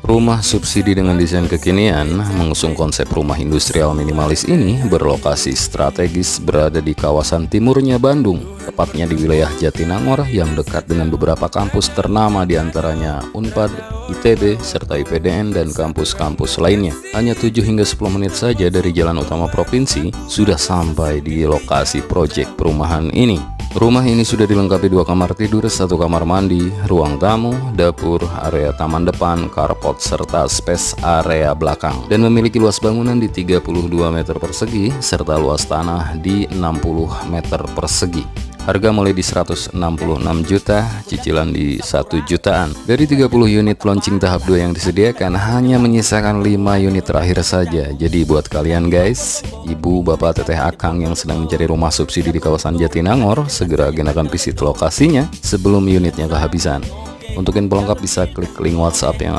Rumah subsidi dengan desain kekinian mengusung konsep rumah industrial minimalis ini berlokasi strategis berada di kawasan timurnya Bandung, tepatnya di wilayah Jatinangor yang dekat dengan beberapa kampus ternama diantaranya Unpad, ITB, serta IPDN dan kampus-kampus lainnya. Hanya 7 hingga 10 menit saja dari jalan utama provinsi sudah sampai di lokasi proyek perumahan ini. Rumah ini sudah dilengkapi 2 kamar tidur, 1 kamar mandi, ruang tamu, dapur, area taman depan, carport, serta space area belakang. Dan memiliki luas bangunan di 32 meter persegi, serta luas tanah di 60 meter persegi. Harga mulai di 166 juta, cicilan di 1 jutaan. Dari 30 unit launching tahap 2 yang disediakan, hanya menyisakan 5 unit terakhir saja. Jadi buat kalian guys, ibu, bapak, teteh, akang yang sedang mencari rumah subsidi di kawasan Jatinangor, segera agendakan visit lokasinya sebelum unitnya kehabisan. Untuk info lengkap bisa klik link WhatsApp yang